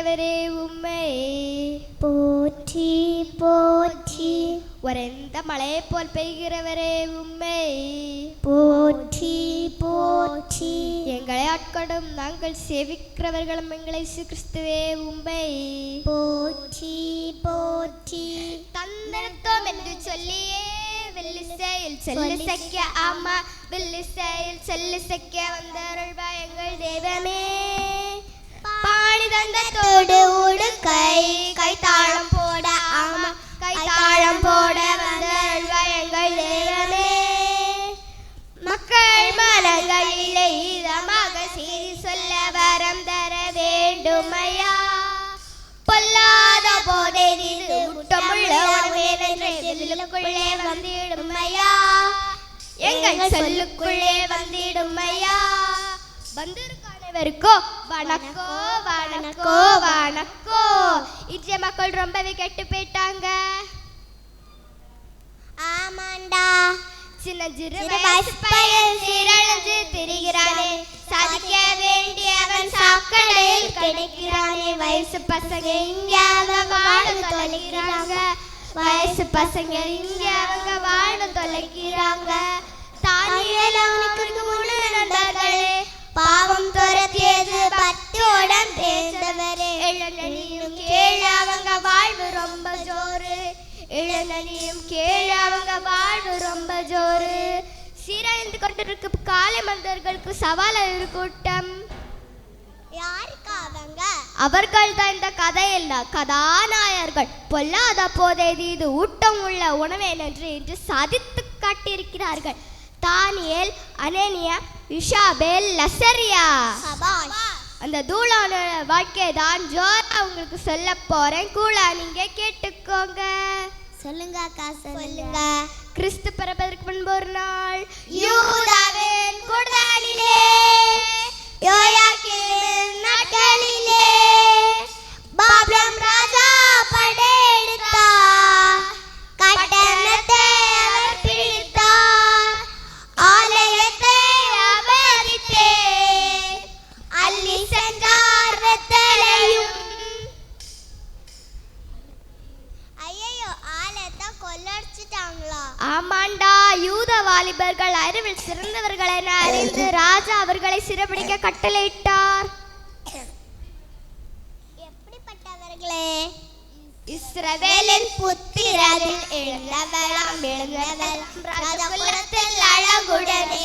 செவிக்கிறவரே உம்மை போற்றி போற்றி. உறைந்த மழையை போல் பெய்கிறவரே உம்மை போற்றி போற்றி. எங்களை ஆட்கொடும் நாங்கள் சேவிக்கிறவர்களும் எங்களை கிறிஸ்துவே உம்மை போற்றி போற்றி. தந்தனத்தோம் என்று சொல்லியே வெள்ளிசையில் செல்லிசைக்க ஆமா வெள்ளிசையில் செல்லிசைக்க வந்தருள்வா எங்கள் தெய்வமே. பாடி தந்தத்தோடு உடுக்கை கைத்தாளம் போட ஆமா கைத்தாளம் போட வந்தருள்வா எங்கள் தெய்வமே. மக்கள் மனங்களிலே இதமாக செய்தி சொல்ல வரம் தர வேண்டுமையா. பொல்லாத போதை இது ஊட்டமுள்ள சொல்லுக்குள்ளே வந்திடுமையா. எங்கள் சொல்லுக்குள்ளே வந்திடுமையா. வந்திருக்க அனைவருக்கோ வணக்கோ வணக்கோ வணக்கோ. இன்றைய மக்கள் ரொம்பவே கெட்டு போயிட்டாங்க. ஆமாண்டா. சின்ன சிறு வயசு பையன் சீரழிஞ்சு திரிகிறானே. சாதிக்க வேண்டியவன் சாக்கடையில் கிடைக்கிறானே. வயசு பசங்க இங்க அவங்க வாழ தொலைக்கிறாங்க. வயசு பசங்க இங்க அவங்க வாழ தொலைக்கிறாங்க. தானியேல் அவனுக்கு 3 நண்பர்களே. பாவம் துரத்தியது 10 உடன் பேர்ந்தவரே. இளநனியும் கேளு அவங்க வாழ்வு ரொம்ப ஜோரு. இளநனியும் கேளு அவங்க வாழ்வு ரொம்ப ஜோரு. சீரழிந்து கொண்டிருக்கும் காலை மனிதர்களுக்கு சவால் கூட்டம். யாருக்கு அவங்க? அவர்கள் தான் இந்த கதையில் கதாநாயகர்கள். பொல்லாத போதை இது ஊட்டம் உள்ள உணவே என்று இன்று சாதித்து காட்டியிருக்கிறார்கள். தானியேல், அனனியா, இஷாபேல், லசரியா. அந்த தூளான வாழ்க்கை தான் ஜோரா உங்களுக்கு சொல்ல போறேன். கூலா நீங்க கேட்டுக்கோங்க. சொல்லுங்க அக்கா சொல்லுங்க. கிறிஸ்து பிறப்பதற்கு முன்பு ஒரு நாள் யூதாவின் குடலிலே யோயாக்கீமின் நாட்களிலே பாபிலோன் ராஜா படையெடுத்தார். கட்டணத்தை அவர் பிடித்தார். ஆலயத்தை அபகரித்தே அள்ளி சென்றார் ரத்தளையும். ஐயோ ஆலயத்தை கொள்ளடிச்சிட்டாங்களா? ஆமாண்டா. யூத வாலிபர்கள் அறிவில் சிறந்தவர்கள் என அறிந்து ராஜா அவர்களை சிறைபிடிக்க கட்டளையிட்டார். எப்படிப்பட்டவர்களே? இஸ்ரவேலின் புத்திரரில் எழுந்தவராம் ராஜகுலத்தில் அழகுடனே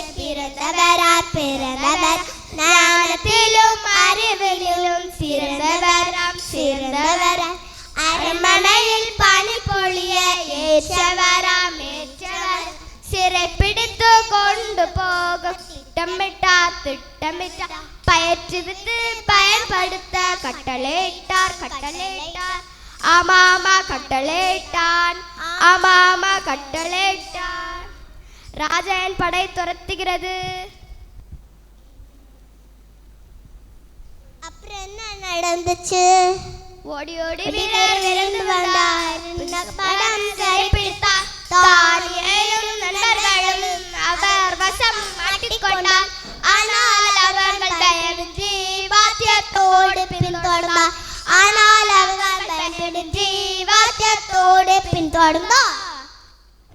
பிறந்தவர் ஞானத்திலும் அறிவிலும் சிறந்தவர் அரண்மனையில் பனி பொழிய ஏற்றவராம் சிறை பிடித்து கொண்டு போக திட்டமிட்டார். பயிற்றுவித்து பயன்படுத்த கட்டளையிட்டார். ஆமாமா கட்டளையிட்டான். ஆமாமா கட்டளையிட்டான். ராஜாவின் படை துரத்துகிறது. அப்புறம் என்ன நடந்துச்சு? ஓடி ஓடி வீரர் விரைந்து வந்தார். படம் சிறைப்பிடித்தார். தானியேலும் நண்பர்களும் அவர் வசம் மாட்டிக்கொண்டார். ஆனால் அவர்கள் பயமின்றி வாத்தியத்தோடு பின்தொடர்ந்தார்.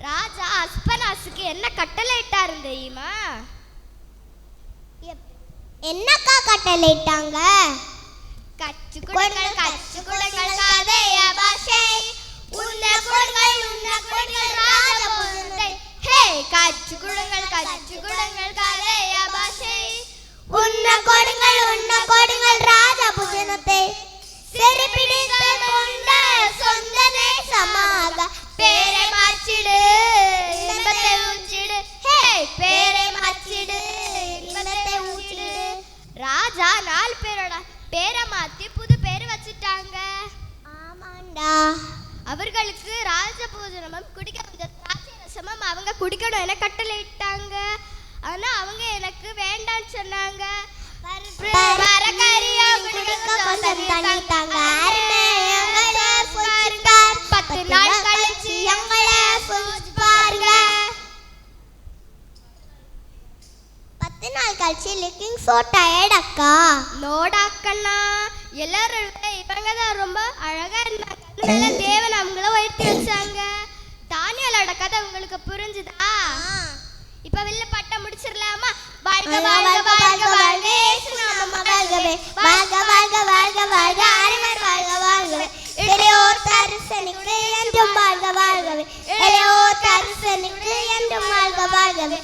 ராஜா அஸ்பனாசுக்கு என்ன கட்டளையிட்டாரு தெரியுமா? என்னக்கா கட்டளையிட்டாங்க? கச்சுக்குடங்கள் காதைய பாஷை உன்ன கொடுங்கள் ராஜபுரத்தை. ஹே கச்சுக்குடங்கள் காதைய பாஷை உன்ன கொடுங்கள் ராஜபுரத்தை. சிறைப்பிடித்து கொண்ட சொந்த தேசமாக பேரை மாற்றிடு இன்பத்தை ஊற்றிடு. ஹே பேரை மாற்றிடு இன்பத்தை ஊற்றிடு. ராஜா 4 பேரோட பேரை மாத்தி புது பேர் வச்சுட்டாங்க. ஆமாண்டா. அவர்களுக்கு ராஜபோஜனமும் குடிக்க திராட்சரசமும் அவங்க குடிக்கணும் என கட்டளையிட்டாங்க. ஆனா அவங்க எனக்கு வேண்டான்னு சொன்னாங்க. Looking so tired, akka. Noda akkana. Ellaru ivan இருக்கிறவங்க தான் ரொம்ப அழகா இருந்தாங்க. அதனால தேவன் அவங்கள உயர்த்தி வச்சாங்க. தானியலோட கதை உங்களுக்கு புரிஞ்சுதா? இப்ப வெளில பட்டம் முடிச்சிடலாமா? வாழ்க வாழ்க வாழ்க வாழ்க இயேசு நாமம் வாழ்கவே. வாழ்க வாழ்க வாழ்க வாழ்க அருமர் வாழ்க வாழ்கவே. இளையோர் தரிசனிக்கு என்றும் வாழ்க வாழ்கவே. இளையோர் தரிசனிக்கு என்றும் வாழ்க வாழ்கவே.